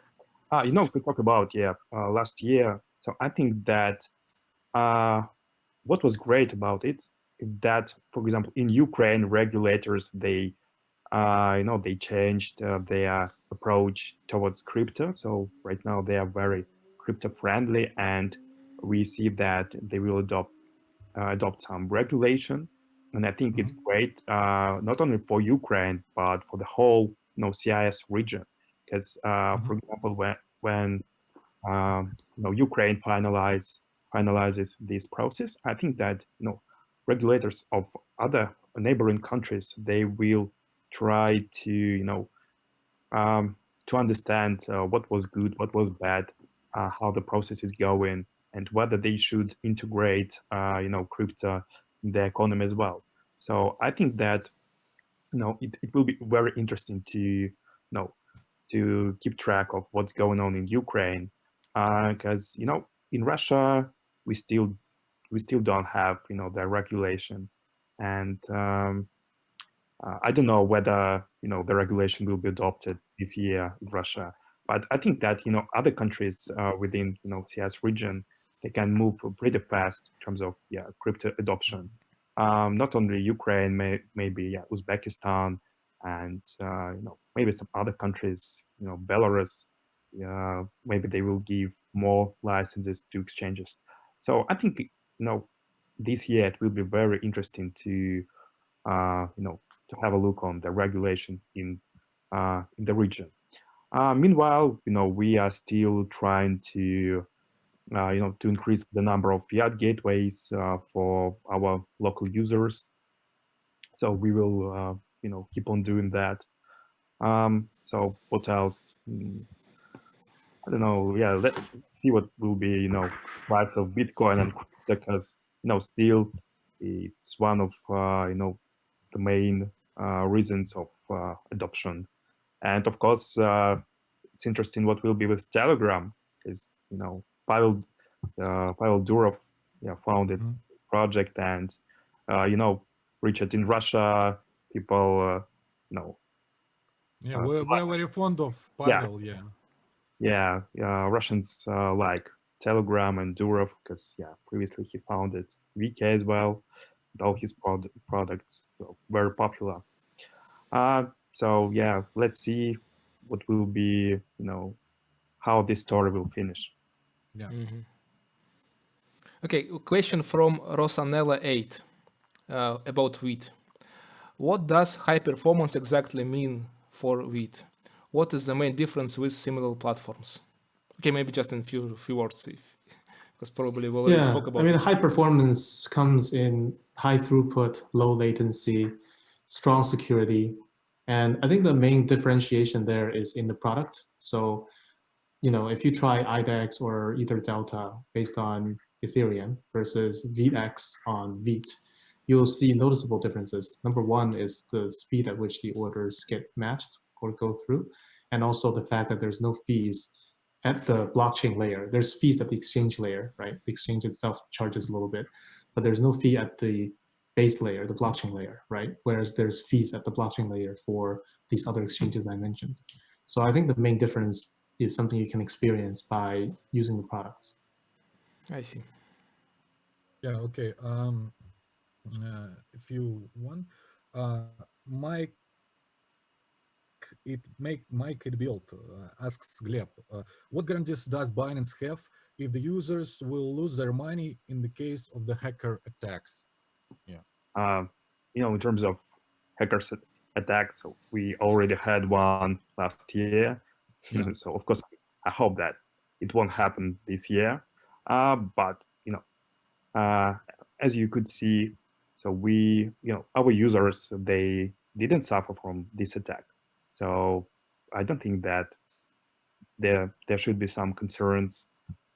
to talk about last year. So I think that what was great about it is that, for example, in Ukraine, regulators they changed their approach towards crypto. So right now they are very crypto friendly, and we see that they will adopt some regulation. And I think it's great, not only for Ukraine, but for the whole CIS region. Because, for example, when Ukraine finalizes this process, I think that regulators of other neighboring countries, they will try to to understand what was good, what was bad, how the process is going, and whether they should integrate crypto in the economy as well. So I think that it will be very interesting to to keep track of what's going on in Ukraine, because in Russia we still don't have the regulation, and I don't know whether the regulation will be adopted this year in Russia. But I think that other countries within CIS region, they can move pretty fast in terms of crypto adoption. Not only Ukraine, maybe Uzbekistan, and maybe some other countries, Belarus. Maybe they will give more licenses to exchanges. So I think this year it will be very interesting to to have a look on the regulation in the region. Meanwhile, we are still trying to to increase the number of fiat gateways for our local users. So we will keep on doing that. So what else? I don't know. Yeah, let's see what will be price of Bitcoin, and because still it's one of the main reasons of adoption. And of course, it's interesting what will be with Telegram, because Pavel Durov founded project, and Richard, in Russia, people we're very fond of Pavel. Russians like Telegram and Durov, because previously he founded VK as well. All his products, so very popular. So let's see what will be, how this story will finish. Yeah. Okay, question from Rosanella8 about VITE. What does high performance exactly mean for VITE? What is the main difference with similar platforms? Okay, maybe just in few words, because probably we already spoke about it. High performance comes in high throughput, low latency, strong security. And I think the main differentiation there is in the product. So, if you try IDEX or Ether Delta based on Ethereum versus VX on VITE, you'll see noticeable differences. Number one is the speed at which the orders get matched or go through, and also the fact that there's no fees at the blockchain layer. There's fees at the exchange layer, right? The exchange itself charges a little bit, but there's no fee at the base layer, the blockchain layer, right? Whereas there's fees at the blockchain layer for these other exchanges I mentioned. So I think the main difference is something you can experience by using the products. I see. Yeah, okay. If you want, Mike it built asks Gleb, what guarantees does Binance have if the users will lose their money in the case of the hacker attacks? Yeah. In terms of hackers attacks, we already had one last year. Yeah. So of course, I hope that it won't happen this year. But as you could see, so our users, they didn't suffer from this attack. So I don't think that there should be some concerns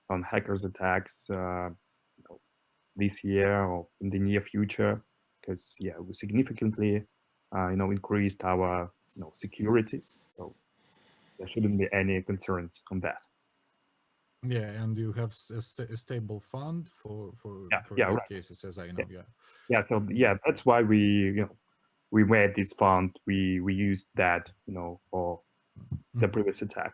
on hackers attacks this year or in the near future, because we significantly increased our security. So there shouldn't be any concerns on that. Yeah, and you have a stable fund for right. cases, as I know. So that's why we made this fund. We used that for the previous attack.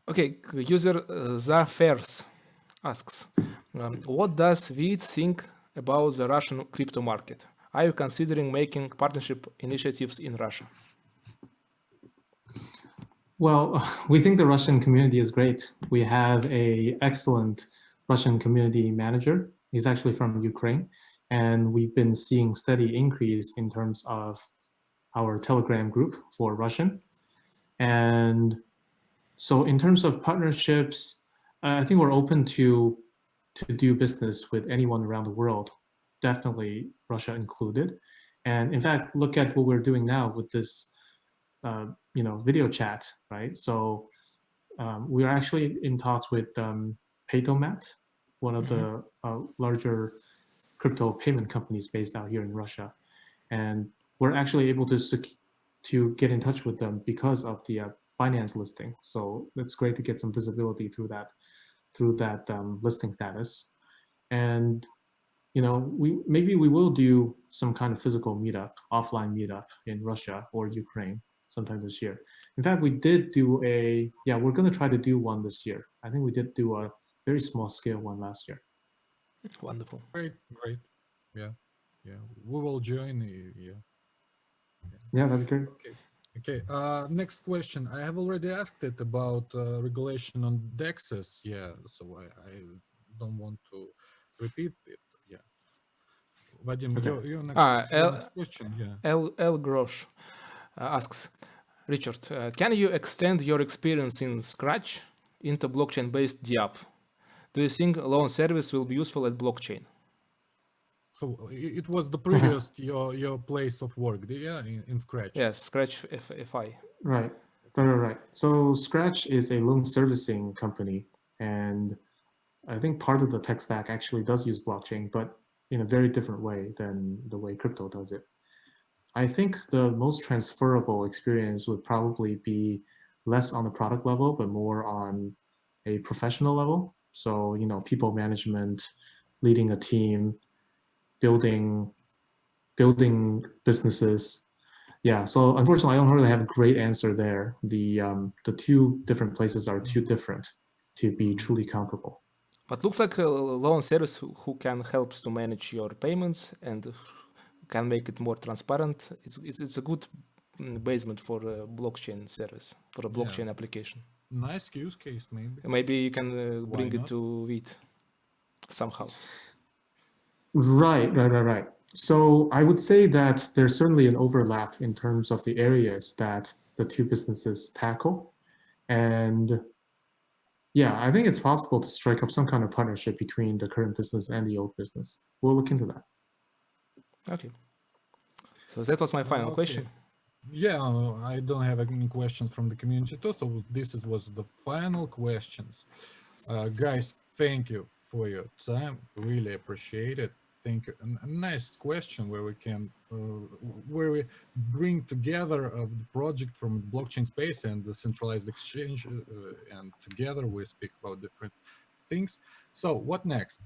Okay, user Zafers asks, what does VITE think about the Russian crypto market? Are you considering making partnership initiatives in Russia? Well, we think the Russian community is great. We have an excellent Russian community manager. He's actually from Ukraine. And we've been seeing steady increase in terms of our Telegram group for Russian. And so in terms of partnerships, I think we're open to do business with anyone around the world, definitely Russia included. And in fact, look at what we're doing now with this video chat, right? So we are actually in talks with Paytomat, one of the larger crypto payment companies based out here in Russia. And we're actually able to get in touch with them because of the Binance listing. So it's great to get some visibility through that listing status. And maybe we will do some kind of physical meetup, offline meetup in Russia or Ukraine sometime this year. In fact, we did do we're going to try to do one this year. I think we did do a very small scale one last year. Wonderful. Great. Yeah. We will join. Yeah, that'd be great. Okay. Next question. I have already asked it about regulation on DEXs. Yeah. So I don't want to repeat it. Yeah. Vadim, Okay. your next question. Yeah. El Grosh asks, Richard, can you extend your experience in Scratch into blockchain-based DApp? Do you think loan service will be useful at blockchain? So it was the previous your place of work, yeah, in Scratch. Yes, Scratch FI. Right. So Scratch is a loan servicing company, and I think part of the tech stack actually does use blockchain, but in a very different way than the way crypto does it. I think the most transferable experience would probably be less on the product level, but more on a professional level. So, people management, leading a team, building businesses. Yeah, so unfortunately, I don't really have a great answer there. The two different places are too different to be truly comparable. But looks like a loan service who can help to manage your payments and can make it more transparent. It's a good basement for a blockchain service, for a blockchain application. Nice use case, maybe. Maybe you can bring it to VITE somehow. Right. So I would say that there's certainly an overlap in terms of the areas that the two businesses tackle. And yeah, I think it's possible to strike up some kind of partnership between the current business and the old business. We'll look into that. Okay. So that was my final question. Yeah, I don't have any questions from the community too. So this was the final questions. Guys, thank you for your time. Really appreciate it. Thank you. A nice question where we can where we bring together the project from the blockchain space and the centralized exchange, and together we speak about different things. So what next?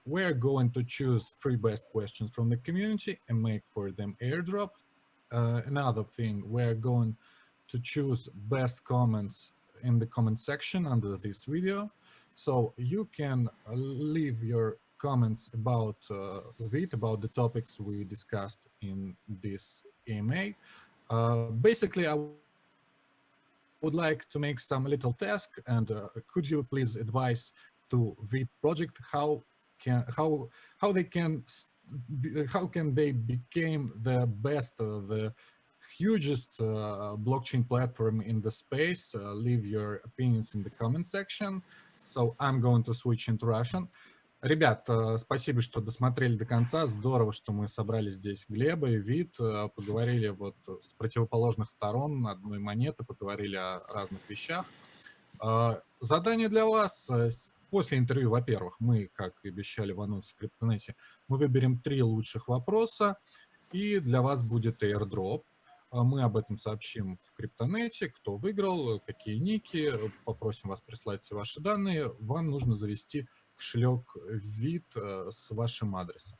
We're going to choose 3 best questions from the community and make for them airdrop. Another thing, we're going to choose best comments in the comment section under this video. So you can leave your comments about VITE, about the topics we discussed in this AMA. Basically, I would like to make some little task, and could you please advise to VITE project how they can become the best, the hugest blockchain platform in the space? Leave your opinions in the comment section. So I'm going to switch into Russian. Ребят, спасибо, что досмотрели до конца. Здорово, что мы собрали здесь Глеба и Вит, поговорили вот с противоположных сторон одной монеты, поговорили о разных вещах. Задание для вас. После интервью, во-первых, мы, как и обещали в анонсе в Криптонете, мы выберем 3 лучших вопроса, и для вас будет airdrop. Мы об этом сообщим в Криптонете, кто выиграл, какие ники, попросим вас прислать ваши данные. Вам нужно завести кошелек VITE с вашим адресом.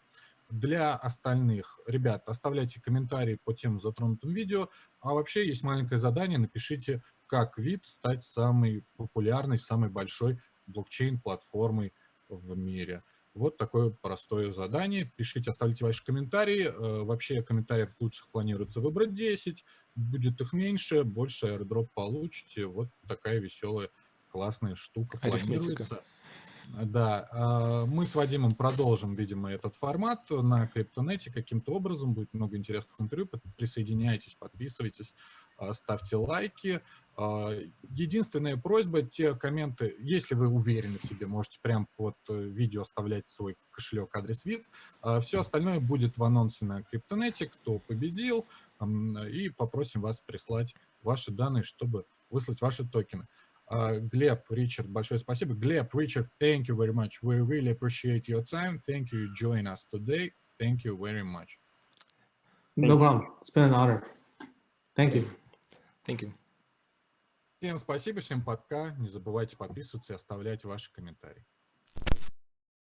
Для остальных, ребят, оставляйте комментарии по тем затронутым видео, а вообще есть маленькое задание, напишите, как VITE стать самой популярной, самой большой блокчейн-платформой в мире. Вот такое простое задание. Пишите, оставляйте ваши комментарии. Вообще комментариев лучших планируется выбрать 10. Будет их меньше, больше airdrop получите. Вот такая веселая, классная штука планируется. Да, мы с Вадимом продолжим, видимо, этот формат на Криптонете каким-то образом. Будет много интересных интервью. Присоединяйтесь, подписывайтесь, ставьте лайки. Единственная просьба, те комменты, если вы уверены в себе, можете прямо под видео оставлять свой кошелек, адрес VITE. Все остальное будет в анонсе на Криптонете, кто победил, и попросим вас прислать ваши данные, чтобы выслать ваши токены. Глеб, Ричард, большое спасибо. Глеб, Ричард, thank you very much. We really appreciate your time. Thank you for joining us today. Thank you very much. No problem. It's been an honor. Thank you. Thank you. Всем спасибо, всем пока. Не забывайте подписываться и оставлять ваши комментарии.